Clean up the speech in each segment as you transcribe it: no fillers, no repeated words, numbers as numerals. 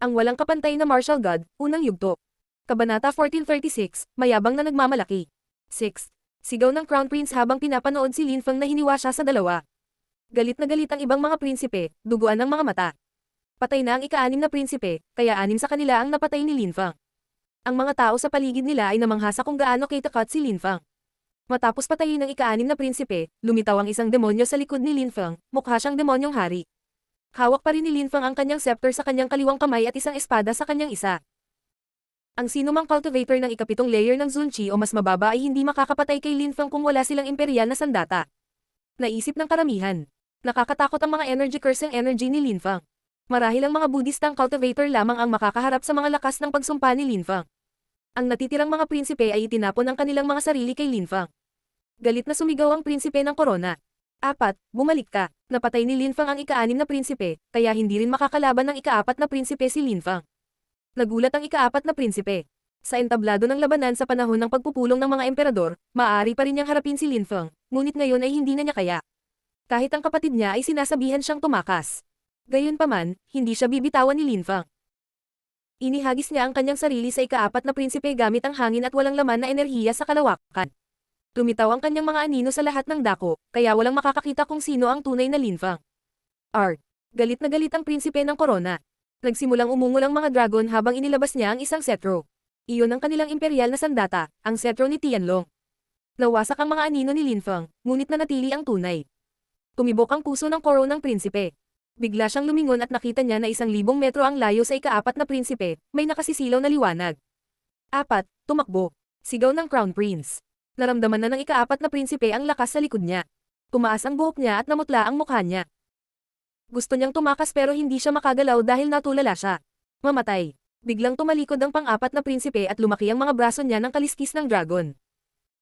Ang walang kapantay na martial god, unang yugto. Kabanata 1436, mayabang na nagmamalaki. 6. Sigaw ng Crown Prince habang pinapanood si Lin Feng na hiniwa siya sa dalawa. Galit na galit ang ibang mga prinsipe, duguan ng mga mata. Patay na ang ika-6 na prinsipe, kaya 6 sa kanila ang napatay ni Lin Feng. Ang mga tao sa paligid nila ay namangha sa kung gaano katakat si Lin Feng. Matapos patayin ng ika-6 na prinsipe, lumitaw ang isang demonyo sa likod ni Lin Feng, mukha siyang demonyong hari. Hawak pa rin ni Lin Feng ang kanyang scepter sa kanyang kaliwang kamay at isang espada sa kanyang isa. Ang sinumang cultivator ng ikapitong layer ng Zunchi o mas mababa ay hindi makakapatay kay Lin Feng kung wala silang imperial na sandata. Naisip ng karamihan. Nakakatakot ang mga energy curse ng energy ni Lin Feng. Marahil ang mga Budistang cultivator lamang ang makakaharap sa mga lakas ng pagsumpa ni Lin Feng. Ang natitirang mga prinsipe ay itinapon ang kanilang mga sarili kay Lin Feng. Galit na sumigaw ang prinsipe ng korona. 4. Bumalik ka. Napatay ni Lin Feng ang ika-6 na prinsipe, kaya hindi rin makakalaban ng ika-4 na prinsipe si Lin Feng. Nagulat ang ika-4 na prinsipe. Sa entablado ng labanan sa panahon ng pagpupulong ng mga emperador, maaari pa rin niyang harapin si Lin Feng, ngunit ngayon ay hindi na niya kaya. Kahit ang kapatid niya ay sinasabihan siyang tumakas. Gayunpaman, hindi siya bibitawan ni Lin Feng. Inihagis niya ang kanyang sarili sa ika-4 na prinsipe gamit ang hangin at walang laman na enerhiya sa kalawakan. Lumitaw ang kanyang mga anino sa lahat ng dako, kaya walang makakakita kung sino ang tunay na Lin Feng. Galit na galit ang prinsipe ng korona. Nagsimulang umungol ang mga dragon habang inilabas niya ang isang cetro. Iyon ang kanilang imperial na sandata, ang cetro ni Tianlong. Nawasak ang mga anino ni Lin Feng, ngunit nanatili ang tunay. Tumibok ang puso ng koro ng prinsipe. Bigla siyang lumingon at nakita niya na 1,000 metro ang layo sa ika-4 na prinsipe, may nakasisilaw na liwanag. 4. Tumakbo. Sigaw ng Crown Prince. Naramdaman na ng ika-4 na prinsipe ang lakas sa likod niya. Tumaas ang buhok niya at namutla ang mukha niya. Gusto niyang tumakas pero hindi siya makagalaw dahil natulala siya. Mamatay. Biglang tumalikod ang pang-4 na prinsipe at lumaki ang mga braso niya ng kaliskis ng dragon.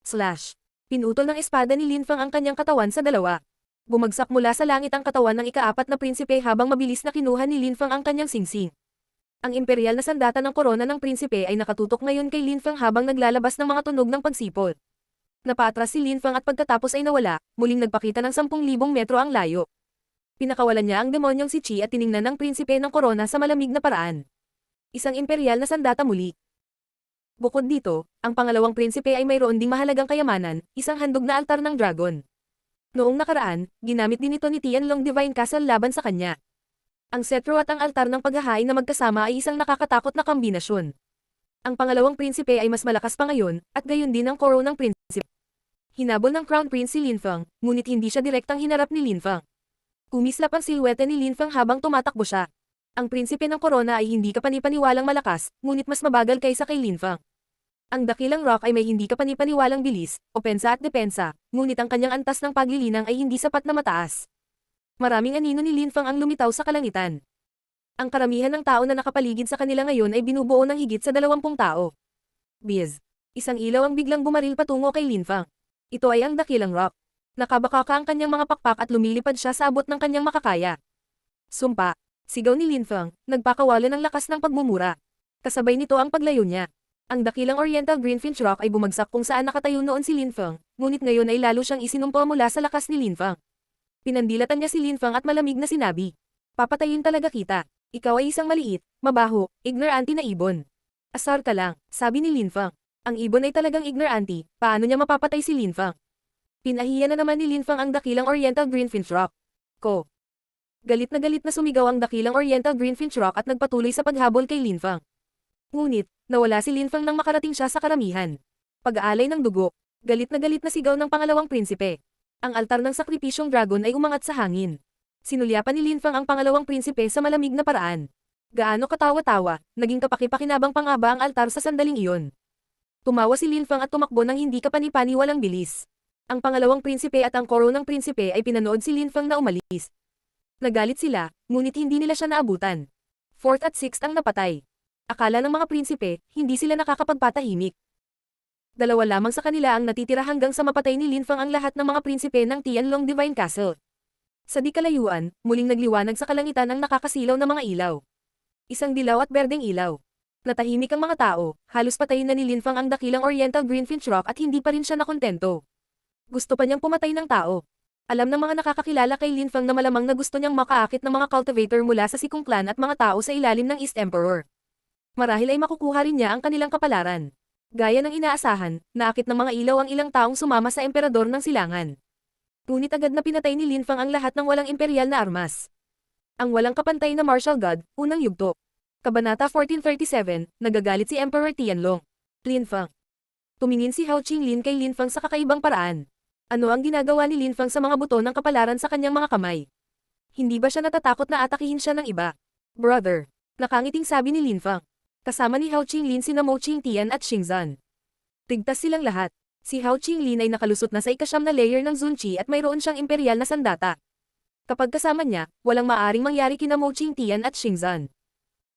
Slash. Pinutol ng espada ni Lin Feng ang kanyang katawan sa dalawa. Bumagsak mula sa langit ang katawan ng ika-4 na prinsipe habang mabilis na kinuha ni Lin Feng ang kanyang singsing. Ang imperial na sandata ng korona ng prinsipe ay nakatutok ngayon kay Lin Feng habang naglalabas ng mga tunog ng pagsipol. Napaatras si Lin Feng at pagkatapos ay nawala, muling nagpakita ng 10,000 metro ang layo. Pinakawalan niya ang demonyong si Chi at tiningnan ng prinsipe ng korona sa malamig na paraan. Isang imperial na sandata muli. Bukod dito, ang pangalawang prinsipe ay mayroon ding mahalagang kayamanan, isang handog na altar ng dragon. Noong nakaraan, ginamit din ito ni Tianlong Divine Castle laban sa kanya. Ang cetro at ang altar ng paghahain na magkasama ay isang nakakatakot na kombinasyon. Ang pangalawang prinsipe ay mas malakas pa ngayon, at gayon din ang koro ng prinsipe. Hinabol ng Crown Prince si Lin Feng, ngunit hindi siya direktang hinarap ni Lin Feng. Kumislap ang silwete ni Lin Feng habang tumatakbo siya. Ang prinsipe ng korona ay hindi kapanipaniwalang malakas, ngunit mas mabagal kaysa kay Lin Feng. Ang dakilang rock ay may hindi kapanipaniwalang bilis, opensa at depensa, ngunit ang kanyang antas ng paglilinang ay hindi sapat na mataas. Maraming anino ni Lin Feng ang lumitaw sa kalangitan. Ang karamihan ng tao na nakapaligid sa kanila ngayon ay binubuo ng higit sa 20 tao. Biz. Isang ilaw ang biglang bumaril patungo kay Lin Feng. Ito ay ang dakilang rock. Nakabakaka ang kanyang mga pakpak at lumilipad siya sa abot ng kanyang makakaya. Sumpa. Sigaw ni Lin Feng, nagpakawala ng lakas ng pagmumura. Kasabay nito ang paglayo niya. Ang dakilang Oriental Greenfinch Rock ay bumagsak kung saan nakatayo noon si Lin Feng, ngunit ngayon ay lalo siyang isinumpa mula sa lakas ni Lin Feng. Pinandilatan niya si Lin Feng at malamig na sinabi, "Papatayin talaga kita. Ikaw ay isang maliit, mabaho, ignorante na ibon." "Asar ka lang," sabi ni Lin Feng. Ang ibon ay talagang ignorante, paano niya mapapatay si Lin Feng? Pinahiya na naman ni Lin Feng ang dakilang Oriental Greenfinch Rock. Galit na sumigaw ang dakilang Oriental Greenfinch Rock at nagpatuloy sa paghabol kay Lin Feng. Ngunit, nawala si Lin Feng nang makarating siya sa karamihan. Pag-aalay ng dugo. Galit na sigaw ng pangalawang prinsipe. Ang altar ng sakripisyong dragon ay umangat sa hangin. Sinulyapan ni Lin Feng ang pangalawang prinsipe sa malamig na paraan. Gaano katawa-tawa, naging kapaki-pakinabang pa nga ba ang altar sa sandaling iyon. Tumawa si Lin Feng at tumakbo ng hindi kapanipaniwalang bilis. Ang pangalawang prinsipe at ang koro ng prinsipe ay pinanood si Lin Feng na umalis. Nagalit sila, ngunit hindi nila siya naabutan. 4th at 6th ang napatay. Akala ng mga prinsipe, hindi sila nakakapagpatahimik. Dalawa lamang sa kanila ang natitira hanggang sa mapatay ni Lin Feng ang lahat ng mga prinsipe ng Tianlong Divine Castle. Sa di kalayuan, muling nagliwanag sa kalangitan ang nakakasilaw na mga ilaw. Isang dilaw at berdeng ilaw. Natahimik ang mga tao, halos patayin na ni Lin Feng ang dakilang Oriental Greenfinch Rock at hindi pa rin siya nakontento. Gusto pa niyang pumatay ng tao. Alam ng mga nakakakilala kay Lin Feng na malamang na gusto niyang makaakit ng mga cultivator mula sa Sikong Clan at mga tao sa ilalim ng East Emperor. Marahil ay makukuha rin niya ang kanilang kapalaran. Gaya ng inaasahan, naakit ng mga ilaw ang ilang taong sumama sa emperador ng silangan. Ngunit agad na pinatay ni Lin Feng ang lahat ng walang imperial na armas. Ang walang kapantay na martial god, unang yugto. Kabanata 1437, nagagalit si Emperor Tianlong. Lin Feng. Tumingin si Hao Qinglin kay Lin Feng sa kakaibang paraan. Ano ang ginagawa ni Lin Feng sa mga buto ng kapalaran sa kanyang mga kamay? Hindi ba siya natatakot na atakihin siya ng iba? Brother. Nakangiting sabi ni Lin Feng. Kasama ni Hao Qinglin sina Mo Qingtian at Xingzan. Tigtas silang lahat. Si Hao Qinglin ay nakalusot na sa ikasyam na layer ng Zunqi at mayroon siyang imperial na sandata. Kapag kasama niya, walang maaring mangyari kina Mo Qingtian at Xingzan.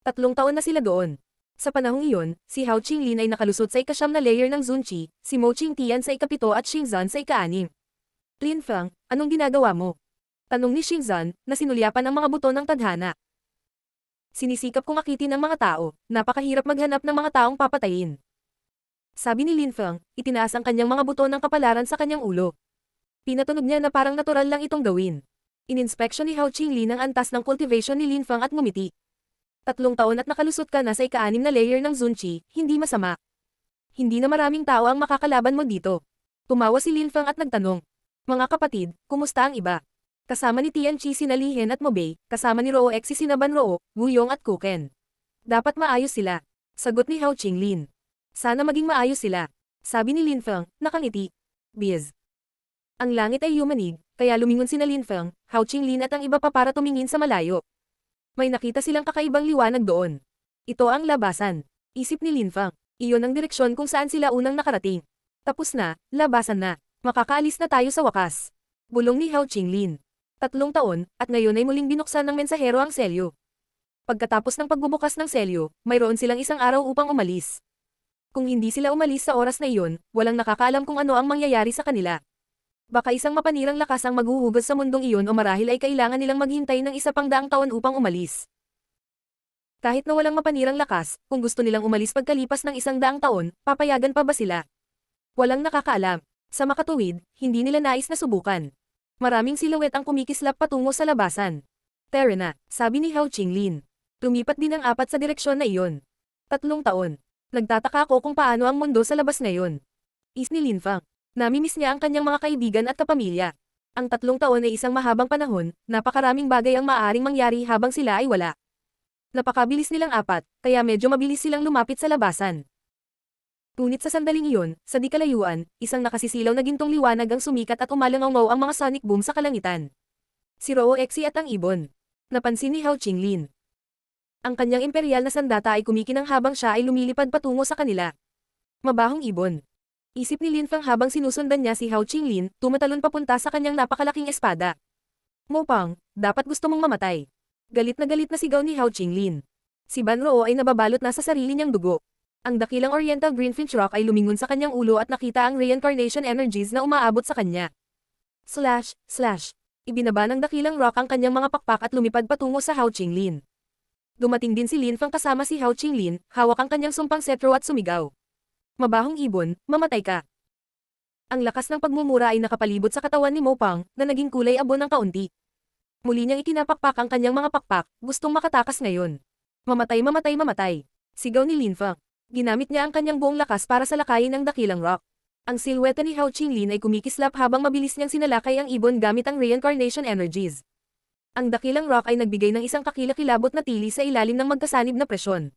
3 taon na sila doon. Sa panahong iyon, si Hao Qinglin ay nakalusot sa ikasyam na layer ng Zunqi, si Mo Qingtian sa ikapito at Xingzan sa ika-6. Lin Feng, anong ginagawa mo? Tanong ni Xingzan, na sinulyapan ang mga buto ng tadhana. Sinisikap kong akitin ang mga tao, napakahirap maghanap ng mga taong papatayin. Sabi ni Lin Feng, itinaas ang kanyang mga buto ng kapalaran sa kanyang ulo. Pinatunog niya na parang natural lang itong gawin. Ininspeksyon ni Hao Qinglin ang antas ng cultivation ni Lin Feng at ngumiti. 3 taon at nakalusot ka na sa ika-6 na layer ng Zunqi, hindi masama. Hindi na maraming tao ang makakalaban mo dito. Tumawa si Lin Feng at nagtanong. Mga kapatid, kumusta ang iba? Kasama ni Tianqi sina Li Hen at Mo Bei, kasama ni Roo X sina Ban Roo, Wu Yong at Kuken. Dapat maayos sila. Sagot ni Hao Qinglin. Sana maging maayos sila. Sabi ni Lin Feng, nakangiti. Biz. Ang langit ay yumanig, kaya lumingon sina Lin Feng, Hao Qinglin at ang iba pa para tumingin sa malayo. May nakita silang kakaibang liwanag doon. Ito ang labasan. Isip ni Lin Feng. Iyon ang direksyon kung saan sila unang nakarating. Tapos na, labasan na. Makakaalis na tayo sa wakas. Bulong ni Hao Qinglin. 3 taon, at ngayon ay muling binuksan ng mensahero ang selyo. Pagkatapos ng pagbubukas ng selyo, mayroon silang isang araw upang umalis. Kung hindi sila umalis sa oras na iyon, walang nakakaalam kung ano ang mangyayari sa kanila. Baka isang mapanirang lakas ang maghuhugas sa mundong iyon o marahil ay kailangan nilang maghintay ng 100 taon upang umalis. Kahit na walang mapanirang lakas, kung gusto nilang umalis pagkalipas ng 100 taon, papayagan pa ba sila? Walang nakakaalam. Sa makatuwid, hindi nila nais na subukan. Maraming silhouette ang kumikislap patungo sa labasan. Tara na, sabi ni Hao Qinglin. Tumipat din ang 4 sa direksyon na iyon. 3 taon. Nagtataka ako kung paano ang mundo sa labas ngayon. Is ni Lin Feng. Namimiss niya ang kanyang mga kaibigan at kapamilya. Ang 3 taon ay isang mahabang panahon, napakaraming bagay ang maaaring mangyari habang sila ay wala. Napakabilis nilang 4, kaya medyo mabilis silang lumapit sa labasan. Ngunit sa sandaling iyon, sa di kalayuan, isang nakasisilaw na gintong liwanag ang sumikat at umalangaw ang mga sonic boom sa kalangitan. Si Roo Exi at ang ibon. Napansin ni Hao Qinglin. Ang kanyang imperial na sandata ay kumikinang habang siya ay lumilipad patungo sa kanila. Mabahong ibon. Isip ni Lin Feng habang sinusundan niya si Hao Qinglin, tumatalon papunta sa kanyang napakalaking espada. Mo Pang, dapat gusto mong mamatay. Galit na sigaw ni Hao Qinglin. Si Ban Roo ay nababalot na sa sarili niyang dugo. Ang dakilang Oriental Greenfinch Rock ay lumingon sa kanyang ulo at nakita ang reincarnation energies na umaabot sa kanya. Slash, slash. Ibinaba ng dakilang rock ang kanyang mga pakpak at lumipad patungo sa Hao Qinglin. Dumating din si Lin Feng kasama si Hao Qinglin, hawak ang kanyang sumpang setro at sumigaw. Mabahong ibon, mamatay ka. Ang lakas ng pagmumura ay nakapalibot sa katawan ni Mo Pang, na naging kulay abo ng kaunti. Muli niyang itinapakpak ang kanyang mga pakpak, gustong makatakas ngayon. Mamatay mamatay mamatay. Sigaw ni Lin Feng. Ginamit niya ang kanyang buong lakas para salakayin ang dakilang rock. Ang silhouette ni Hao Qinglin ay kumikislap habang mabilis niyang sinalakay ang ibon gamit ang reincarnation energies. Ang dakilang rock ay nagbigay ng isang kakilakilabot na tili sa ilalim ng magkasanib na presyon.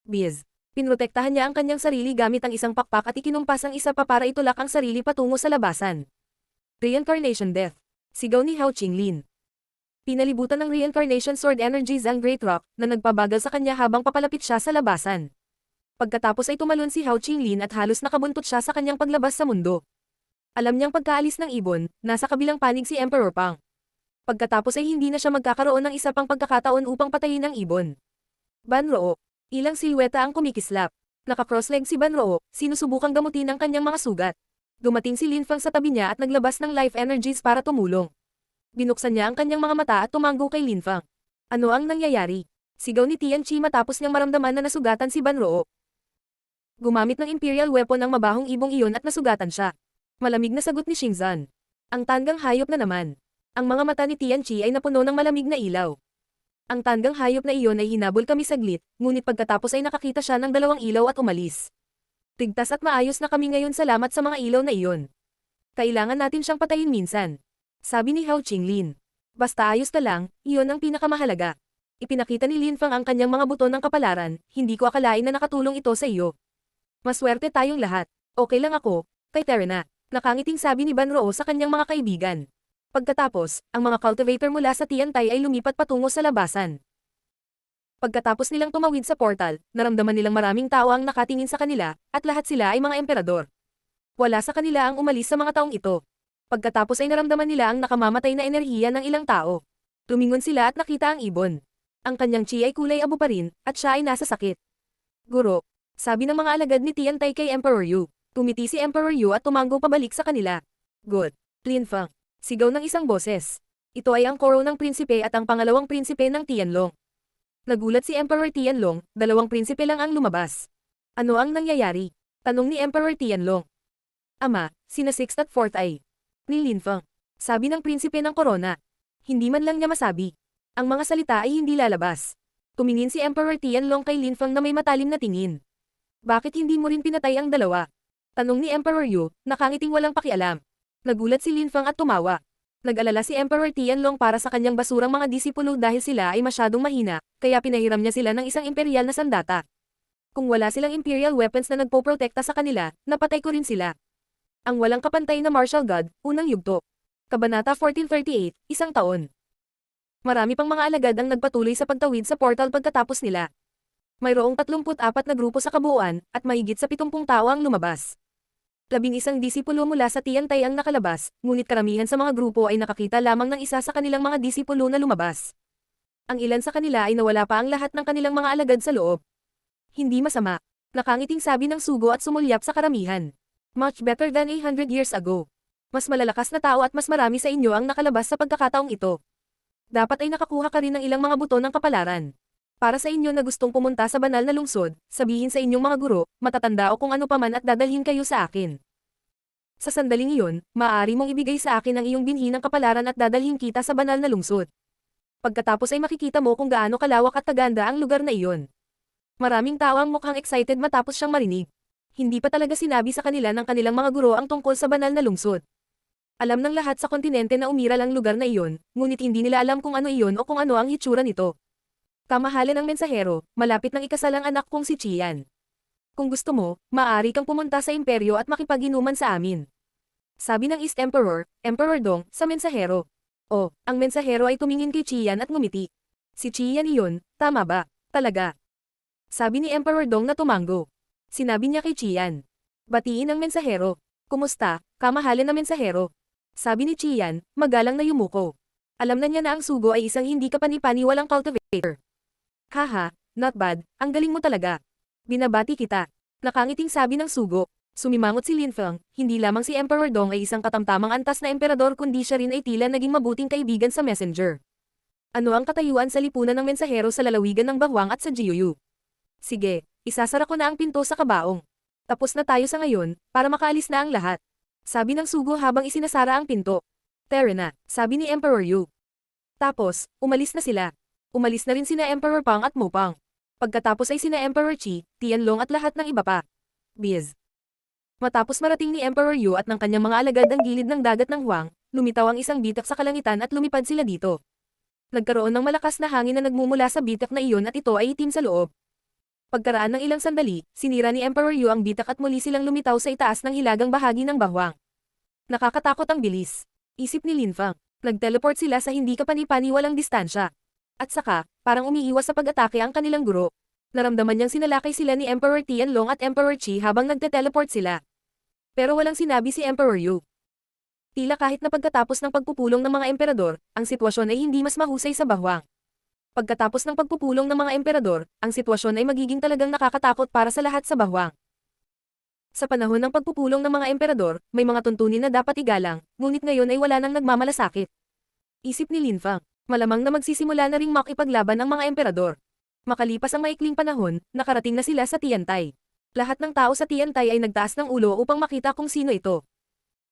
Biz. Pinrotektahan niya ang kanyang sarili gamit ang isang pakpak at ikinumpas ang isa pa para itulak ang sarili patungo sa labasan. Reincarnation Death. Sigaw ni Hao Qinglin. Pinalibutan ng reincarnation sword energies ang Great Rock, na nagpabagal sa kanya habang papalapit siya sa labasan. Pagkatapos ay tumalon si Hao Qinglin at halos nakabuntot siya sa kanyang paglabas sa mundo. Alam niyang pagkaalis ng ibon, nasa kabilang panig si Emperor Pang. Pagkatapos ay hindi na siya magkakaroon ng isa pang pagkakataon upang patayin ang ibon. Ban Roo. Ilang silweta ang kumikislap. Naka-crossleg si Ban Roo, sinusubukang gamutin ang kanyang mga sugat. Dumating si Lin Feng sa tabi niya at naglabas ng life energies para tumulong. Binuksan niya ang kanyang mga mata at tumanggo kay Lin Feng. Ano ang nangyayari? Sigaw ni Tianqi matapos niyang maramdaman na nasugatan si Ban Roo. Gumamit ng imperial weapon ang mabahong ibong iyon at nasugatan siya. Malamig na sagot ni Xingzan. Ang tandang hayop na naman. Ang mga mata ni Tianchi ay napuno ng malamig na ilaw. Ang tandang hayop na iyon ay hinabol kami saglit, ngunit pagkatapos ay nakakita siya ng dalawang ilaw at umalis. Tigtas at maayos na kami ngayon salamat sa mga ilaw na iyon. Kailangan natin siyang patayin minsan. Sabi ni Hao Qinglin. Basta ayos ka lang, iyon ang pinakamahalaga. Ipinakita ni Lin Feng ang kanyang mga buto ng kapalaran, hindi ko akalain na nakatulong ito sa iyo. Maswerte tayong lahat. Okay lang ako, kay Terena. Nakangiting sabi ni Ban Roo sa kanyang mga kaibigan. Pagkatapos, ang mga cultivator mula sa Tiantai ay lumipat patungo sa labasan. Pagkatapos nilang tumawid sa portal, naramdaman nilang maraming tao ang nakatingin sa kanila, at lahat sila ay mga emperador. Wala sa kanila ang umalis sa mga taong ito. Pagkatapos ay naramdaman nila ang nakamamatay na enerhiya ng ilang tao. Tumingon sila at nakita ang ibon. Ang kanyang chi ay kulay abo pa rin, at siya ay nasa sakit. Guro, sabi ng mga alagad ni Tiantai kay Emperor Yu. Tumiti si Emperor Yu at tumango pabalik sa kanila. Good. Lin Feng. Sigaw ng isang boses. Ito ay ang koro ng prinsipe at ang pangalawang prinsipe ng Tianlong. Nagulat si Emperor Tianlong, dalawang prinsipe lang ang lumabas. Ano ang nangyayari? Tanong ni Emperor Tianlong. Ama, sina 6th at 4th ay. Ni Lin Feng. Sabi ng prinsipe ng korona. Hindi man lang niya masabi. Ang mga salita ay hindi lalabas. Tumingin si Emperor Tianlong kay Lin Feng na may matalim na tingin. Bakit hindi mo rin pinatay ang dalawa? Tanong ni Emperor Yu, nakangiting walang pakialam. Nagulat si Lin Feng at tumawa. Nag-alala si Emperor Tianlong para sa kanyang basurang mga disipulo dahil sila ay masyadong mahina, kaya pinahiram niya sila ng isang imperial na sandata. Kung wala silang imperial weapons na nagpoprotekta sa kanila, napatay ko rin sila. Ang walang kapantay na martial god, unang yugto. Kabanata 1438, isang taon. Marami pang mga alagad ang nagpatuloy sa pagtawid sa portal pagkatapos nila. Mayroong 34 na grupo sa kabuuan, at mahigit sa 70 tao ang lumabas. 11 disipulo mula sa Tiantai ang nakalabas, ngunit karamihan sa mga grupo ay nakakita lamang ng isa sa kanilang mga disipulo na lumabas. Ang ilan sa kanila ay nawala pa ang lahat ng kanilang mga alagad sa loob. Hindi masama. Nakangiting sabi ng sugo at sumulyap sa karamihan. Much better than 100 years ago. Mas malalakas na tao at mas marami sa inyo ang nakalabas sa pagkakataong ito. Dapat ay nakakuha ka rin ng ilang mga buto ng kapalaran. Para sa inyo na gustong pumunta sa banal na lungsod, sabihin sa inyong mga guro, matatanda o kung ano paman at dadalhin kayo sa akin. Sa sandaling iyon, maaari mong ibigay sa akin ang iyong binhi ng kapalaran at dadalhin kita sa banal na lungsod. Pagkatapos ay makikita mo kung gaano kalawak at kaganda ang lugar na iyon. Maraming tao ang mukhang excited matapos siyang marinig. Hindi pa talaga sinabi sa kanila ng kanilang mga guro ang tungkol sa banal na lungsod. Alam ng lahat sa kontinente na umiral ang lugar na iyon, ngunit hindi nila alam kung ano iyon o kung ano ang hitsura nito. Kamahalan ng mensahero, malapit ng ikasal ang anak kong si Qian. Kung gusto mo, maaari kang pumunta sa imperyo at makipag-inuman sa amin. Sabi ng East Emperor, Emperor Dong, sa mensahero. O, ang mensahero ay tumingin kay Qian at ngumiti. Si Qian iyon, tama ba? Talaga. Sabi ni Emperor Dong na tumango. Sinabi niya kay Qian. Batiin ang mensahero. Kumusta, kamahalan na mensahero? Sabi ni Qian, magalang na yumuko. Alam na niya na ang sugo ay isang hindi kapani-paniwalang cultivator. Haha, not bad, ang galing mo talaga. Binabati kita. Nakangiting sabi ng sugo. Sumimangot si Lin Feng, hindi lamang si Emperor Dong ay isang katamtamang antas na emperador kundi siya rin ay tila naging mabuting kaibigan sa messenger. Ano ang katayuan sa lipunan ng mensahero sa lalawigan ng Bawang at sa Jiuyu? Sige, isasara ko na ang pinto sa kabaong. Tapos na tayo sa ngayon, para makaalis na ang lahat. Sabi ng sugo habang isinasara ang pinto. Tara na, sabi ni Emperor Yu. Tapos, umalis na sila. Umalis na rin sina Emperor Pang at Mo Pang. Pagkatapos ay sina Emperor Qi, Tianlong at lahat ng iba pa. Biz. Matapos marating ni Emperor Yu at ng kanyang mga alagad ang gilid ng dagat ng Huang, lumitaw ang isang bitak sa kalangitan at lumipad sila dito. Nagkaroon ng malakas na hangin na nagmumula sa bitak na iyon at ito ay itim sa loob. Pagkaraan ng ilang sandali, sinira ni Emperor Yu ang bitak at muli silang lumitaw sa itaas ng hilagang bahagi ng Bahwang. Nakakatakot ang bilis. Isip ni Lin Feng. Nag-teleport sila sa hindi kapani-paniwalang distansya. At saka, parang umiiwas sa pag-atake ang kanilang guro. Naramdaman niyang sinalakay sila ni Emperor Tianlong at Emperor Qi habang nagte-teleport sila. Pero walang sinabi si Emperor Yu. Tila kahit na pagkatapos ng pagpupulong ng mga emperador, ang sitwasyon ay hindi mas mahusay sa Bahwang. Pagkatapos ng pagpupulong ng mga emperador, ang sitwasyon ay magiging talagang nakakatakot para sa lahat sa Bahwang. Sa panahon ng pagpupulong ng mga emperador, may mga tuntunin na dapat igalang, ngunit ngayon ay wala nang nagmamalasakit. Isip ni Lin Feng. Malamang na magsisimula na ring makipaglaban ang mga emperador. Makalipas ang maikling panahon, nakarating na sila sa Tiantai. Lahat ng tao sa Tiantai ay nagtaas ng ulo upang makita kung sino ito.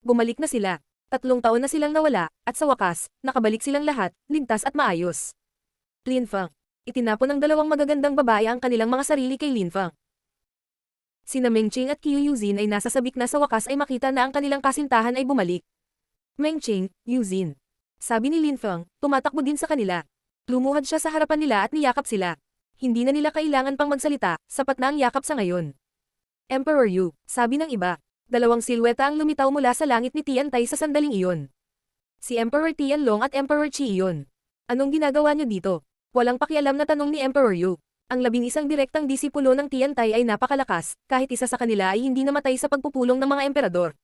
Bumalik na sila. 3 taon na silang nawala, at sa wakas, nakabalik silang lahat, ligtas at maayos. Lin Feng. Itinapon ng dalawang magagandang babae ang kanilang mga sarili kay Lin Feng. Sina Mengqing at Qiu Yuzin ay nasa sabik na sa wakas ay makita na ang kanilang kasintahan ay bumalik. Mengqing, Yuzin. Sabi ni Lin Feng, tumatakbo din sa kanila. Lumuhad siya sa harapan nila at niyakap sila. Hindi na nila kailangan pang magsalita, sapat na ang yakap sa ngayon. Emperor Yu, sabi ng iba. Dalawang silweta ang lumitaw mula sa langit ni Tian Tai sa sandaling iyon. Si Emperor Tianlong at Emperor Qi iyon. Anong ginagawa niyo dito? Walang pakialam na tanong ni Emperor Yu. Ang 11 direktang disipulo ng Tian Tai ay napakalakas, kahit isa sa kanila ay hindi namatay sa pagpupulong ng mga emperador.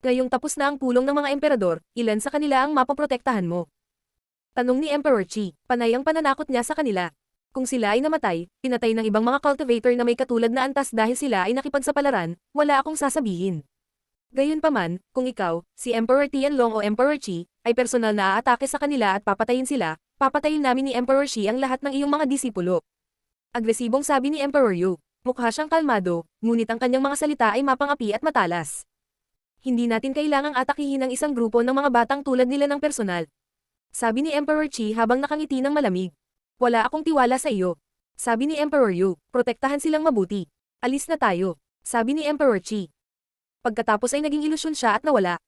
Ngayong tapos na ang pulong ng mga emperador, ilan sa kanila ang mapoprotektahan mo? Tanong ni Emperor Qi, panay ang pananakot niya sa kanila. Kung sila ay namatay, pinatay ng ibang mga cultivator na may katulad na antas dahil sila ay nakipagsapalaran, wala akong sasabihin. Gayunpaman, kung ikaw, si Emperor Tianlong o Emperor Qi, ay personal na aatake sa kanila at papatayin sila, papatayin namin ni Emperor Qi ang lahat ng iyong mga disipulo. Agresibong sabi ni Emperor Yu. Mukha siyang kalmado, ngunit ang kanyang mga salita ay mapangapi at matalas. Hindi natin kailangang atakihin ang isang grupo ng mga batang tulad nila ng personal. Sabi ni Emperor Qi habang nakangiti ng malamig. Wala akong tiwala sa iyo. Sabi ni Emperor Yu, protektahan silang mabuti. Alis na tayo. Sabi ni Emperor Qi. Pagkatapos ay naging ilusyon siya at nawala.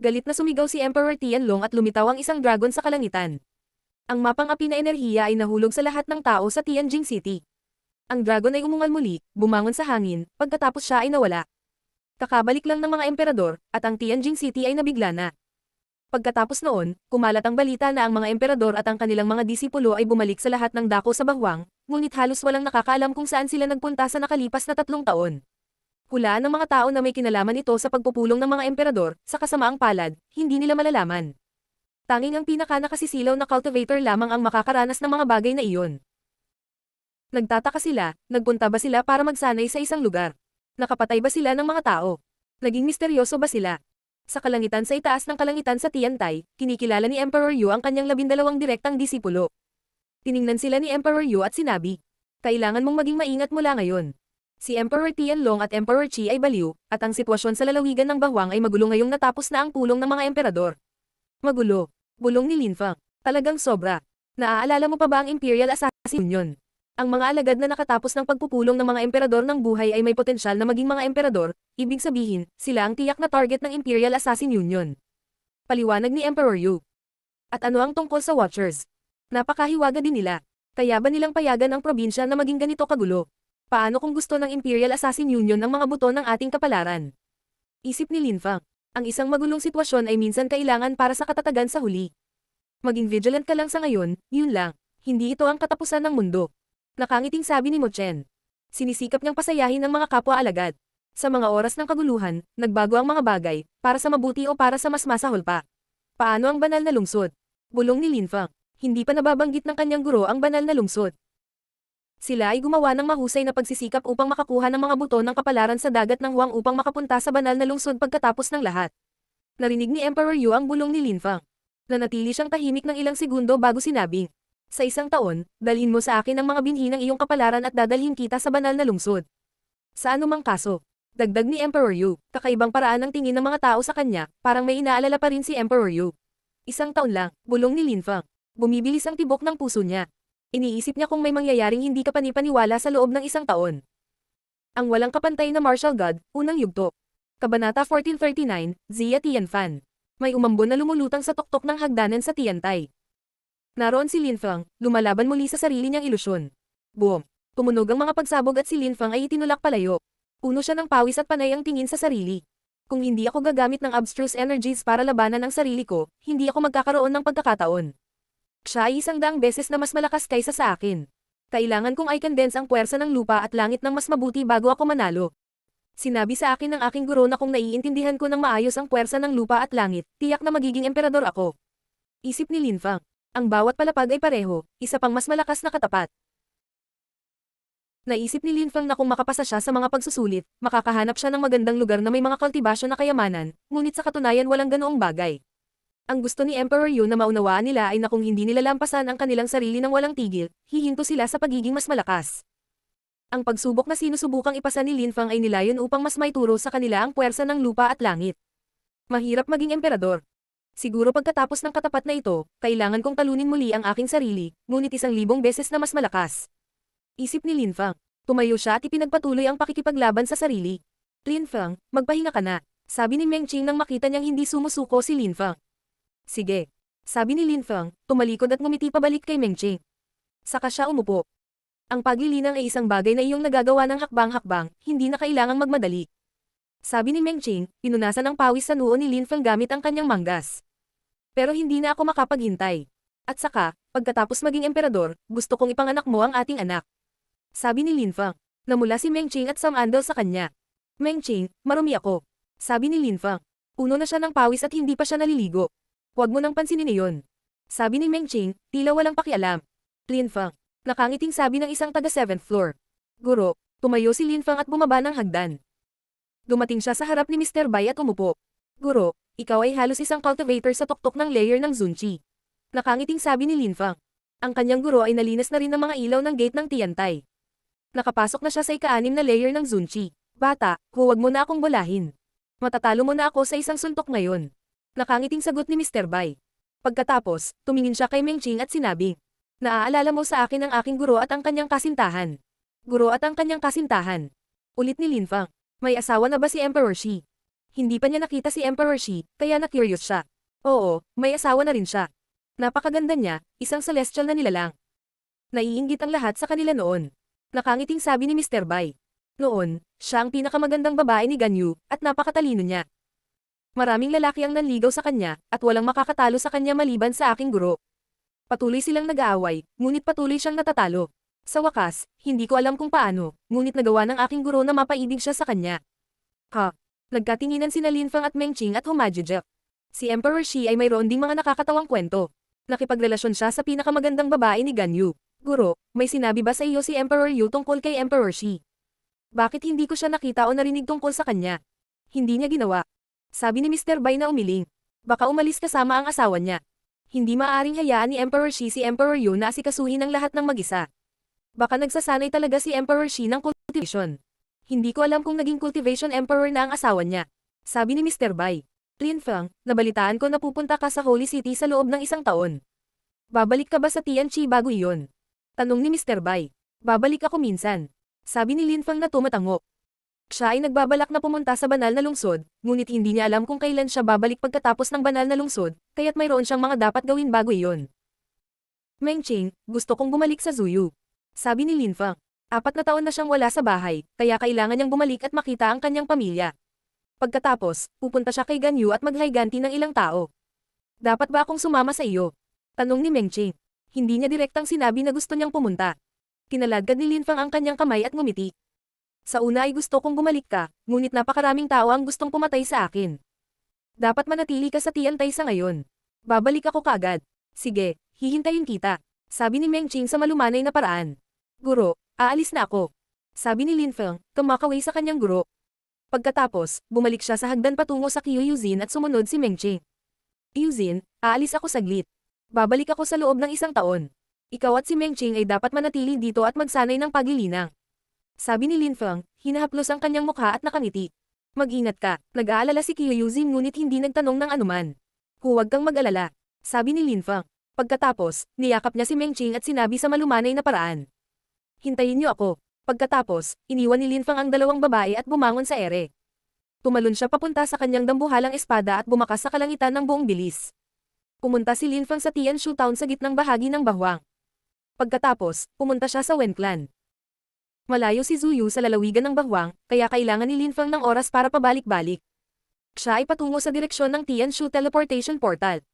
Galit na sumigaw si Emperor Tianlong at lumitaw ang isang dragon sa kalangitan. Ang mapang-api na enerhiya ay nahulog sa lahat ng tao sa Tianjin City. Ang dragon ay umungal muli, bumangon sa hangin, pagkatapos siya ay nawala. Kakabalik lang ng mga emperador, at ang Tianjin City ay nabigla na. Pagkatapos noon, kumalat ang balita na ang mga emperador at ang kanilang mga disipulo ay bumalik sa lahat ng dako sa bahwang, ngunit halos walang nakakaalam kung saan sila nagpunta sa nakalipas na 3 taon. Hulaan ng mga tao na may kinalaman ito sa pagpupulong ng mga emperador, sa kasamaang palad, hindi nila malalaman. Tanging ang pinaka-nakasisilaw na cultivator lamang ang makakaranas ng mga bagay na iyon. Nagtataka sila, nagpunta ba sila para magsanay sa isang lugar? Nakapatay ba sila ng mga tao? Naging misteryoso ba sila? Sa kalangitan sa itaas ng kalangitan sa Tian Tai, kinikilala ni Emperor Yu ang kanyang 12 direktang disipulo. Tiningnan sila ni Emperor Yu at sinabi, kailangan mong maging maingat mula ngayon. Si Emperor Tianlong at Emperor Qi ay baliw, at ang sitwasyon sa lalawigan ng bahwang ay magulo ngayong natapos na ang pulong ng mga emperador. Magulo. Bulong ni Lin Feng. Talagang sobra. Naaalala mo pa ba ang Imperial Assassin Union? Ang mga alagad na nakatapos ng pagpupulong ng mga emperador ng buhay ay may potensyal na maging mga emperador, ibig sabihin, sila ang tiyak na target ng Imperial Assassin Union. Paliwanag ni Emperor Yu. At ano ang tungkol sa Watchers? Napakahiwaga din nila. Kaya ba nilang payagan ang probinsya na maging ganito kagulo? Paano kung gusto ng Imperial Assassin Union ang mga buto ng ating kapalaran? Isip ni Lin Feng. Ang isang magulong sitwasyon ay minsan kailangan para sa katatagan sa huli. Maging vigilant ka lang sa ngayon, yun lang. Hindi ito ang katapusan ng mundo. Nakangiting sabi ni Mo Chen. Sinisikap niyang pasayahin ang mga kapwa alagad. Sa mga oras ng kaguluhan, nagbago ang mga bagay, para sa mabuti o para sa mas masahol pa. Paano ang banal na lungsod? Bulong ni Lin Feng. Hindi pa nababanggit ng kanyang guro ang banal na lungsod. Sila ay gumawa ng mahusay na pagsisikap upang makakuha ng mga buto ng kapalaran sa dagat ng Huang upang makapunta sa banal na lungsod pagkatapos ng lahat. Narinig ni Emperor Yu ang bulong ni Lin Feng. Nanatili siyang tahimik ng ilang segundo bago sinabing, sa 1 taon, dalhin mo sa akin ang mga binhi ng iyong kapalaran at dadalhin kita sa banal na lungsod. Sa anumang kaso, dagdag ni Emperor Yu, kakaibang paraan ng tingin ng mga tao sa kanya, parang may inaalala pa rin si Emperor Yu. 1 taon lang, bulong ni Lin Feng. Bumibilis ang tibok ng puso niya. Iniisip niya kung may mangyayaring hindi kapani-paniwala sa loob ng 1 taon. Ang walang kapantay na martial god, unang yugto. Kabanata 1439, Zia Tianfan. May umambon na lumulutang sa tuktok ng hagdanan sa Tian Tai. Naroon si Lin Feng, lumalaban muli sa sarili niyang ilusyon. Boom! Tumunog ang mga pagsabog at si Lin Feng ay itinulak palayo. Puno siya ng pawis at panay ang tingin sa sarili. Kung hindi ako gagamit ng abstruse energies para labanan ang sarili ko, hindi ako magkakaroon ng pagkakataon. Siya ay 100 beses na mas malakas kaysa sa akin. Kailangan kong i-condense ang puwersa ng lupa at langit ng mas mabuti bago ako manalo. Sinabi sa akin ng aking guro na kung naiintindihan ko ng maayos ang puwersa ng lupa at langit, tiyak na magiging emperador ako. Isip ni Lin Feng. Ang bawat palapag ay pareho, isa pang mas malakas na katapat. Naisip ni Lin Feng na kung makapasa siya sa mga pagsusulit, makakahanap siya ng magandang lugar na may mga kultibasyon na kayamanan, ngunit sa katunayan walang ganoong bagay. Ang gusto ni Emperor Yu na maunawaan nila ay na kung hindi nila lampasan ang kanilang sarili ng walang tigil, hihinto sila sa pagiging mas malakas. Ang pagsubok na sinusubukang ipasa ni Lin Feng ay nilayon upang mas maituro sa kanila ang puwersa ng lupa at langit. Mahirap maging emperador. Siguro pagkatapos ng katapat na ito, kailangan kong talunin muli ang aking sarili, ngunit 1,000 beses na mas malakas. Isip ni Lin Feng. Tumayo siya at ipinagpatuloy ang pakikipaglaban sa sarili. Lin Feng, magpahinga ka na, sabi ni Meng Qing nang makita niyang hindi sumusuko si Lin Feng. Sige. Sabi ni Lin Feng, tumalikod at ngumiti pabalik kay Meng Qing. Saka siya umupo. Ang paglilinang ay isang bagay na iyong nagagawa ng hakbang-hakbang, hindi na kailangang magmadali. Sabi ni Meng Qing, pinunasan ang pawis sa noo ni Lin Feng gamit ang kanyang manggas. Pero hindi na ako makapaghintay. At saka, pagkatapos maging emperador, gusto kong ipanganak mo ang ating anak. Sabi ni Lin Feng. Namula si Meng Qing at sumandal sa kanya. Meng Qing, marumi ako. Sabi ni Lin Feng. Puno na siya ng pawis at hindi pa siya naliligo. Huwag mo nang pansinin iyon. Sabi ni Meng Qing, tila walang pakialam. Lin Feng. Nakangiting sabi ng isang taga 7th floor. Guro, tumayo si Lin Feng at bumaba ng hagdan. Dumating siya sa harap ni Mr. Bai at umupo. Guro, ikaw ay halos isang cultivator sa tuktok ng layer ng Zunchi. Nakangiting sabi ni Lin Feng. Ang kanyang guro ay nalinas na rin ng mga ilaw ng gate ng Tiantai. Nakapasok na siya sa ika-6 na layer ng Zunchi. Bata, huwag mo na akong bulahin. Matatalo mo na ako sa isang suntok ngayon. Nakangiting sagot ni Mr. Bai. Pagkatapos, tumingin siya kay Meng Qing at sinabi, naaalala mo sa akin ang aking guro at ang kanyang kasintahan. Guro at ang kanyang kasintahan. Ulit ni Lin Feng. May asawa na ba si Emperor Shi? Hindi pa niya nakita si Emperor Shi, kaya na-curious siya. Oo, may asawa na rin siya. Napakaganda niya, isang celestial na nilalang. Naiinggit ang lahat sa kanila noon. Nakangiting sabi ni Mr. Bai. Noon, siya ang pinakamagandang babae ni Ganyu, at napakatalino niya. Maraming lalaki ang nanligaw sa kanya, at walang makakatalo sa kanya maliban sa aking guro. Patuloy silang nag-aaway, ngunit patuloy siyang natatalo. Sa wakas, hindi ko alam kung paano, ngunit nagawa ng aking guro na mapaibig siya sa kanya. Nagkatinginan sina Lin Feng at Meng Qing at humajujak. Si Emperor Shi ay mayroon ding mga nakakatawang kwento. Nakipagrelasyon siya sa pinakamagandang babae ni Ganyu. Guro, may sinabi ba sa iyo si Emperor Yu tungkol kay Emperor Shi? Bakit hindi ko siya nakita o narinig tungkol sa kanya? Hindi niya ginawa. Sabi ni Mr. Bai na umiling. Baka umalis kasama ang asawa niya. Hindi maaaring hayaan ni Emperor Shi si Emperor Yu na asikasuhin ang lahat ng mag-isa. Baka nagsasanay talaga si Emperor Shi ng cultivation. Hindi ko alam kung naging cultivation emperor na ang asawa niya. Sabi ni Mr. Bai. Lin Feng, nabalitaan ko na pupunta ka sa Holy City sa loob ng 1 taon. Babalik ka ba sa Tianqi bago iyon? Tanong ni Mr. Bai. Babalik ako minsan. Sabi ni Lin Feng na tumatango. Siya ay nagbabalak na pumunta sa banal na lungsod, ngunit hindi niya alam kung kailan siya babalik pagkatapos ng banal na lungsod, kaya't mayroon siyang mga dapat gawin bago iyon. Meng Qing, gusto kong bumalik sa Zuyu. Sabi ni Lin Feng. 4 na taon na siyang wala sa bahay, kaya kailangan niyang bumalik at makita ang kanyang pamilya. Pagkatapos, pupunta siya kay Ganyu at maghayganti ng ilang tao. Dapat ba akong sumama sa iyo? Tanong ni Meng Qing. Hindi niya direktang sinabi na gusto niyang pumunta. Kinaladkad ni Lin Feng ang kanyang kamay at ngumiti. Sa una ay gusto kong bumalik ka, ngunit napakaraming tao ang gustong pumatay sa akin. Dapat manatili ka sa Tiantai sa ngayon. Babalik ako kaagad. Sige, hihintayin kita. Sabi ni Meng Qing sa malumanay na paraan. Guro, aalis na ako. Sabi ni Lin Feng, tumakaway sa kanyang guro. Pagkatapos, bumalik siya sa hagdan patungo sa Qiu Yuzin at sumunod si Meng Qing. Yuzin, aalis ako saglit. Babalik ako sa loob ng 1 taon. Ikaw at si Meng Qing ay dapat manatili dito at magsanay ng paglilinang. Sabi ni Lin Feng, hinahaplos ang kanyang mukha at nakangiti. Mag-ingat ka, nag-aalala si Qiu Yuzin ngunit hindi nagtanong ng anuman. Huwag kang mag-alala. Sabi ni Lin Feng. Pagkatapos, niyakap niya si Meng Qing at sinabi sa malumanay na paraan. Hintayin niyo ako. Pagkatapos, iniwan ni Lin Feng ang 2 babae at bumangon sa ere. Tumalon siya papunta sa kanyang dambuhalang espada at bumakas sa kalangitan ng buong bilis. Pumunta si Lin Feng sa Tianshu Town sa gitnang bahagi ng Bahwang. Pagkatapos, pumunta siya sa Wen Clan. Malayo si Zuyu sa lalawigan ng Bahwang, kaya kailangan ni Lin Feng ng oras para pabalik-balik. Siya ay patungo sa direksyon ng Tianshu Teleportation Portal.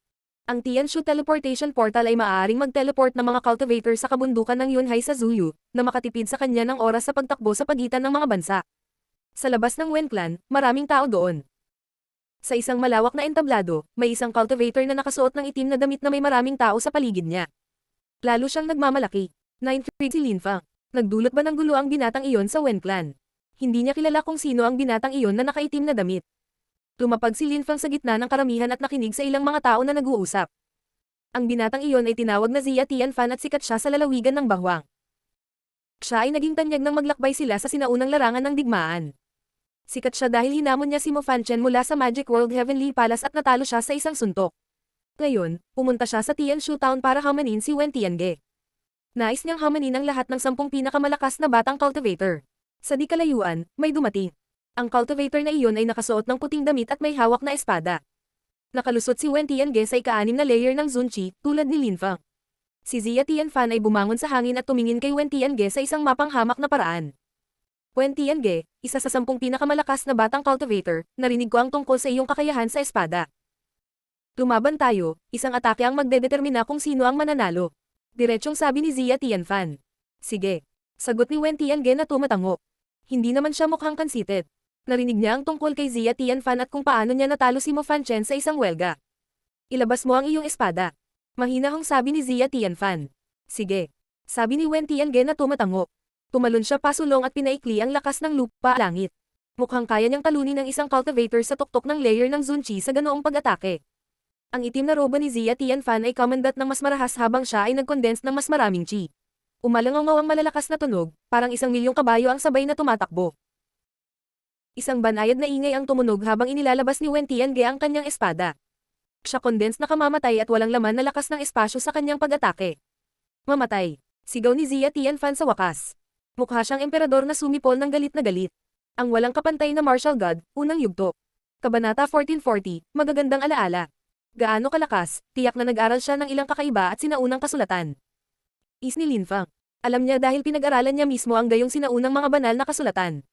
Ang Tianshu Teleportation Portal ay maaaring mag-teleport ng mga cultivator sa kabundukan ng Yunhai sa Zuyu, na makatipid sa kanya ng oras sa pagtakbo sa pagitan ng mga bansa. Sa labas ng Wen Clan, maraming tao doon. Sa isang malawak na entablado, may isang cultivator na nakasuot ng itim na damit na may maraming tao sa paligid niya. Lalo siyang nagmamalaki. 9-3 si Lin Feng. Nagdulot ba ng gulo ang binatang iyon sa Wen Clan? Hindi niya kilala kung sino ang binatang iyon na nakaitim na damit. Lumapag si Lin Feng sa gitna ng karamihan at nakinig sa ilang mga tao na nag-uusap. Ang binatang iyon ay tinawag na Zia Tianfan at sikat siya sa lalawigan ng Bahwang. Siya ay naging tanyag nang maglakbay sila sa sinaunang larangan ng digmaan. Sikat siya dahil hinamon niya si Mo Fanchen mula sa Magic World Heavenly Palace at natalo siya sa isang suntok. Ngayon, pumunta siya sa Tianshu Town para hamanin si Wen Tiange. Nais niyang hamanin ang lahat ng 10 pinakamalakas na batang cultivator. Sa di kalayuan, may dumating. Ang cultivator na iyon ay nakasuot ng puting damit at may hawak na espada. Nakalusot si Wen Tiange sa ika-6 na layer ng Zunqi, tulad ni Lin Feng. Si Xia Tianfan ay bumangon sa hangin at tumingin kay Wen Tiange sa isang mapanghamak na paraan. Wen Tiange, isa sa 10 pinakamalakas na batang cultivator, narinig ko ang tungkol sa iyong kakayahan sa espada. Lumaban tayo, isang atake ang magdedetermina kung sino ang mananalo. Diretsyong sabi ni Xia Tianfan. Sige. Sagot ni Wen Tiange na tumatango. Hindi naman siya mukhang kansited. Narinig niya ang tungkol kay Xia Tianfan at kung paano niya natalo si Mo Fanchen sa isang welga. Ilabas mo ang iyong espada. Mahinahong sabi ni Xia Tianfan. Sige. Sabi ni Wen Tiange na tumatango. Tumalon siya pasulong at pinaikli ang lakas ng lupa langit. Mukhang kaya niyang talunin ang isang cultivator sa tuktok ng layer ng Zunqi sa ganoong pag-atake. Ang itim na roba ni Xia Tianfan ay kamandat ng mas marahas habang siya ay nag-condense ng mas maraming chi. Umalangaw ang malalakas na tunog, parang 1,000,000 kabayo ang sabay na tumatakbo. Isang banayad na ingay ang tumunog habang inilalabas ni Wen Tiange ang kanyang espada. Siya condense na kamamatay at walang laman na lakas ng espasyo sa kanyang pag-atake. Mamatay. Sigaw ni Xia Tianfan sa wakas. Mukha siyang emperador na sumipol ng galit na galit. Ang walang kapantay na martial god, unang yugto. Kabanata 1440, magagandang alaala. Gaano kalakas, tiyak na nag-aral siya ng ilang kakaiba at sinaunang kasulatan. Is ni Lin Feng. Alam niya dahil pinag-aralan niya mismo ang gayong sinaunang mga banal na kasulatan.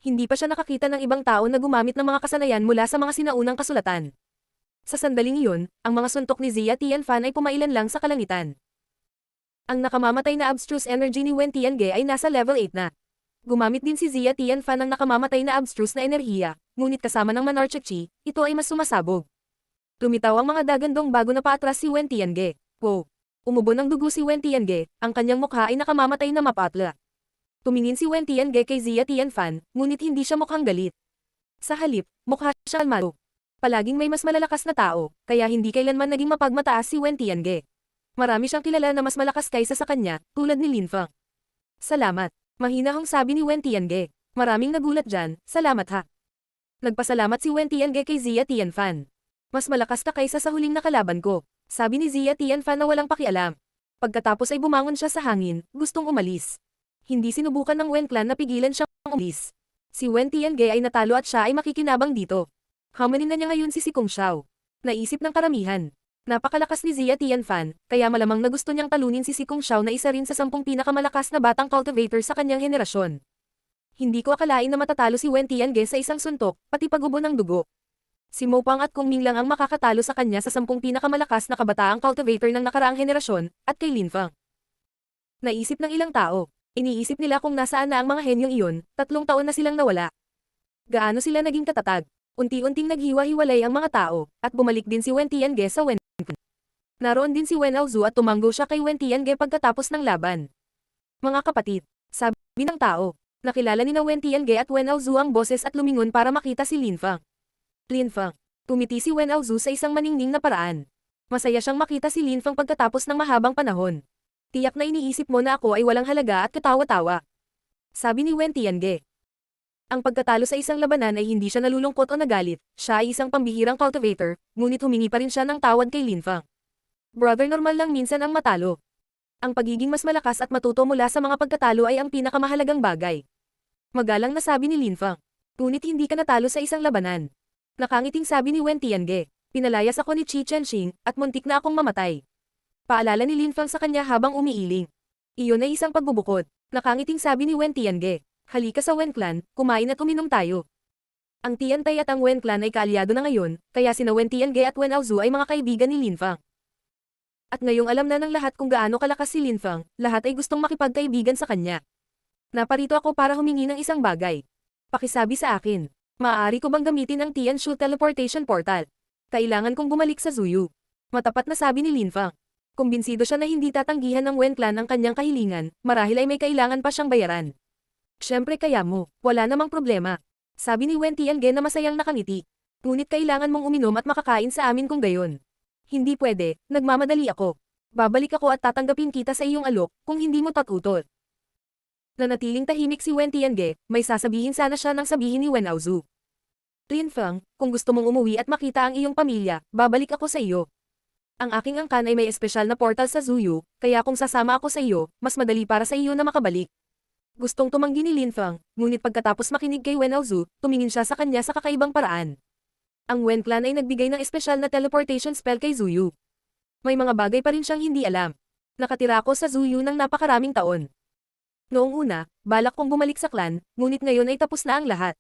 Hindi pa siya nakakita ng ibang tao na gumamit ng mga kasanayan mula sa mga sinaunang kasulatan. Sa sandaling iyon, ang mga suntok ni Xia Tianfan ay pumailan lang sa kalangitan. Ang nakamamatay na abstruse energy ni Wen Tiange ay nasa level 8 na. Gumamit din si Xia Tianfan ng nakamamatay na abstruse na enerhiya, ngunit kasama ng Monarchic Chi, ito ay mas sumasabog. Lumitaw ang mga dagandong bago na paatras si Wen Tiange. Wow! Umubo ng dugo si Wen Tiange, ang kanyang mukha ay nakamamatay na mapatla. Tumingin si Wen Tiange kay Xia Tianfan, ngunit hindi siya mukhang galit. Sa halip, mukha siya kalmado. Palaging may mas malalakas na tao, kaya hindi kailanman naging mapagmataas si Wen Tiange. Marami siyang kilala na mas malakas kaysa sa kanya, tulad ni Lin Feng. Salamat. Mahinahong sabi ni Wen Tiange. Maraming nagulat dyan, salamat ha. Nagpasalamat si Wen Tiange kay Xia Tianfan. Mas malakas ka kaysa sa huling nakalaban ko, sabi ni Xia Tianfan na walang pakialam. Pagkatapos ay bumangon siya sa hangin, gustong umalis. Hindi sinubukan ng Wen clan na pigilan siyang umalis. Si Wen Tiange ay natalo at siya ay makikinabang dito. Hamanin na niya ngayon si Kung Xiao. Naisip ng karamihan. Napakalakas ni Xia Tianfan, kaya malamang na gusto niyang talunin si Kung Xiao na isa rin sa 10 pinakamalakas na batang cultivator sa kanyang henerasyon. Hindi ko akalain na matatalo si Wen Tiange sa isang suntok, pati pagubo ng dugo. Si Mo Pang at Kung Ming lang ang makakatalo sa kanya sa 10 pinakamalakas na kabataang cultivator ng nakaraang henerasyon, at kay Lin Feng. Naisip ng ilang tao. Iniisip nila kung nasaan na ang mga henyong iyon, 3 taon na silang nawala. Gaano sila naging katatag? Unti-unting naghiwa-hiwalay ang mga tao, at bumalik din si Wen Tiange sa Wen. Naroon din si Wen Aozu at tumanggo siya kay Wen Tiange pagkatapos ng laban. Mga kapatid, sabi ng tao, nakilala ni na Wen Tiange at Wen Aozu ang boses at lumingon para makita si Lin Feng. Lin Feng, tumiti si Wen Aozu sa isang maningning na paraan. Masaya siyang makita si Lin Feng pagkatapos ng mahabang panahon. Tiyak na iniisip mo na ako ay walang halaga at katawa-tawa. Sabi ni Wen Tiange. Ang pagkatalo sa isang labanan ay hindi siya nalulungkot o nagalit, siya ay isang pambihirang cultivator, ngunit humingi pa rin siya ng tawad kay Lin Feng. Brother, normal lang minsan ang matalo. Ang pagiging mas malakas at matuto mula sa mga pagkatalo ay ang pinakamahalagang bagay. Magalang na sabi ni Lin Feng. Ngunit hindi ka natalo sa isang labanan. Nakangiting sabi ni Wen Tiange. Pinalayas ako ni Qi Chenxing, at muntik na akong mamatay. Paalala ni Lin Feng sa kanya habang umiiling. Iyon ay isang pagbubukod. Nakangiting sabi ni Wen Tiange. Halika sa Wen clan, kumain at uminom tayo. Ang Tiantay at ang Wen clan ay kaalyado na ngayon, kaya sina Wen Tiange at Wen Aozu ay mga kaibigan ni Lin Feng. At ngayong alam na ng lahat kung gaano kalakas si Lin Feng, lahat ay gustong makipagkaibigan sa kanya. Naparito ako para humingi ng isang bagay. Pakisabi sa akin, maaari ko bang gamitin ang Tianshu Teleportation Portal? Kailangan kong bumalik sa Zuyu. Matapat na sabi ni Lin Feng. Kumbinsido siya na hindi tatanggihan ng Wen clan ang kanyang kahilingan, marahil ay may kailangan pa siyang bayaran. Siyempre kaya mo, wala namang problema. Sabi ni Wen Tiange na masayang nakangiti. Ngunit kailangan mong uminom at makakain sa amin kung gayon. Hindi pwede, nagmamadali ako. Babalik ako at tatanggapin kita sa iyong alok, kung hindi mo tatutol. Nanatiling tahimik si Wen Tiange, may sasabihin sana siya nang sabihin ni Wen Aozu. Linfeng, kung gusto mong umuwi at makita ang iyong pamilya, babalik ako sa iyo. Ang aking angkan ay may espesyal na portal sa Zuyu, kaya kung sasama ako sa iyo, mas madali para sa iyo na makabalik. Gustong tumanggi ni Linfeng, ngunit pagkatapos makinig kay Wen Aozu, tumingin siya sa kanya sa kakaibang paraan. Ang Wen clan ay nagbigay ng espesyal na teleportation spell kay Zuyu. May mga bagay pa rin siyang hindi alam. Nakatira ako sa Zuyu ng napakaraming taon. Noong una, balak kong bumalik sa clan, ngunit ngayon ay tapos na ang lahat.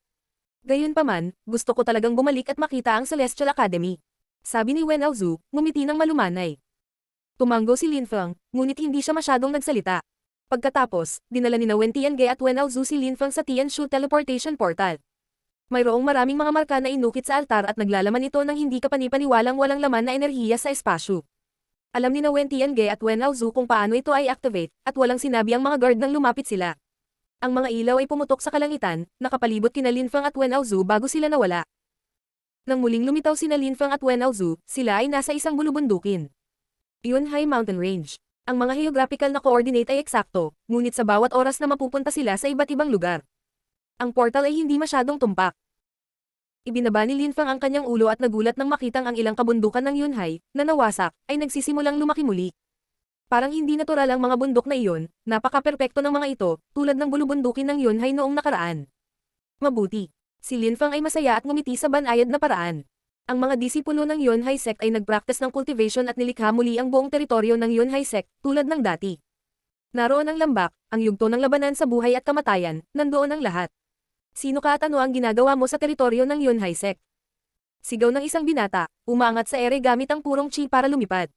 Gayunpaman, gusto ko talagang bumalik at makita ang Celestial Academy. Sabi ni Wen Aozu, ngumiti ng malumanay. Tumanggo si Linfeng, ngunit hindi siya masyadong nagsalita. Pagkatapos, dinala ni Wen Tiange at Wen Aozu si Linfeng sa Tianshu Teleportation Portal. Mayroong maraming mga marka na inukit sa altar at naglalaman ito ng hindi kapanipaniwalang walang laman na enerhiya sa espasyo. Alam ni Wen Tiange at Wen Aozu kung paano ito ay activate, at walang sinabi ang mga guard nang lumapit sila. Ang mga ilaw ay pumutok sa kalangitan, nakapalibot kina Linfeng at Wen Aozu bago sila nawala. Nang muling lumitaw sina Linfeng at Wen Aozu, sila ay nasa isang bulubundukin. Yunhai Mountain Range. Ang mga geographical na coordinate ay eksakto, ngunit sa bawat oras na mapupunta sila sa iba't ibang lugar. Ang portal ay hindi masyadong tumpak. Ibinaba ni Linfeng ang kanyang ulo at nagulat nang makitang ang ilang kabundukan ng Yunhai, na nawasak, ay nagsisimulang lumaki muli. Parang hindi natural ang mga bundok na iyon, napaka-perpekto ng mga ito, tulad ng bulubundukin ng Yunhai noong nakaraan. Mabuti. Si Linfeng ay masaya at ngumiti sa banayad na paraan. Ang mga disipulo ng Yunhai sect ay nagpractice ng cultivation at nilikha muli ang buong teritoryo ng Yunhai sect, tulad ng dati. Naroon ang lambak, ang yugto ng labanan sa buhay at kamatayan, nandoon ang lahat. Sino ka at ano ang ginagawa mo sa teritoryo ng Yunhai sect? Sigaw ng isang binata, umaangat sa ere gamit ang purong chi para lumipad.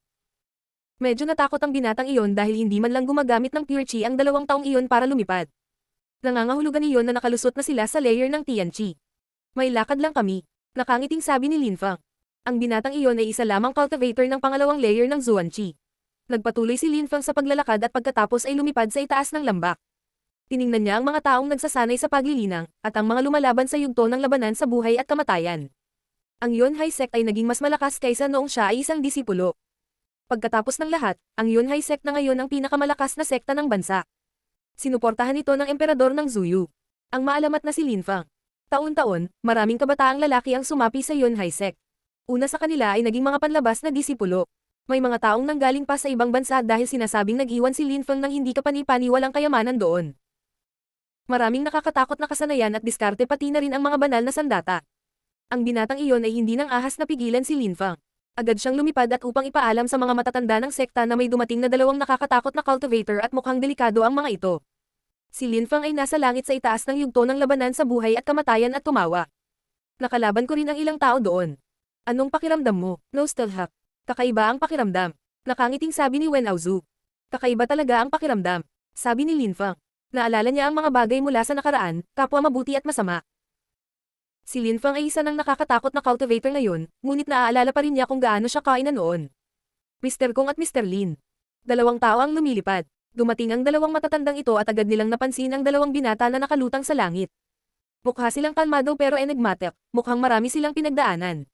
Medyo natakot ang binatang iyon dahil hindi man lang gumagamit ng pure chi ang 2 taong iyon para lumipad. Nangangahulugan iyon na nakalusot na sila sa layer ng Tianchi. May lakad lang kami. Nakangiting sabi ni Linfeng. Ang binatang iyon ay isa lamang cultivator ng pangalawang layer ng Zuanchi. Nagpatuloy si Linfeng sa paglalakad at pagkatapos ay lumipad sa itaas ng lambak. Tiningnan niya ang mga taong nagsasanay sa paglilinang, at ang mga lumalaban sa yugto ng labanan sa buhay at kamatayan. Ang Yunhai sect ay naging mas malakas kaysa noong siya ay isang disipulo. Pagkatapos ng lahat, ang Yunhai sect na ngayon ang pinakamalakas na sekta ng bansa. Sinuportahan ito ng emperador ng Zuyu. Ang maalamat na si Linfeng. Taon-taon, maraming kabataang lalaki ang sumapi sa Yunhai sect. Una sa kanila ay naging mga panlabas na disipulo. May mga taong nanggaling pa sa ibang bansa dahil sinasabing nag-iwan si Linfeng ng hindi kapani-paniwalang kayamanan doon. Maraming nakakatakot na kasanayan at diskarte pati na rin ang mga banal na sandata. Ang binatang iyon ay hindi nang ahas na pigilan si Linfeng. Agad siyang lumipad at upang ipaalam sa mga matatanda ng sekta na may dumating na 2 nakakatakot na cultivator at mukhang delikado ang mga ito. Si Linfeng ay nasa langit sa itaas ng yugto ng labanan sa buhay at kamatayan at tumawa. Nakalaban ko rin ang ilang tao doon. Anong pakiramdam mo, Nostalhak? Kakaiba ang pakiramdam. Nakangiting sabi ni Wen Aozu. Kakaiba talaga ang pakiramdam, sabi ni Linfeng. Naalala niya ang mga bagay mula sa nakaraan, kapwa mabuti at masama. Si Linfeng ay isa ng nakakatakot na cultivator ngayon, ngunit naaalala pa rin niya kung gaano siya kainan noon. Mr. Kong at Mr. Lin. 2 tao ang lumilipad. Dumating ang 2 matatandang ito at agad nilang napansin ang 2 binata na nakalutang sa langit. Mukha silang kalmado pero enigmatic, mukhang marami silang pinagdaanan.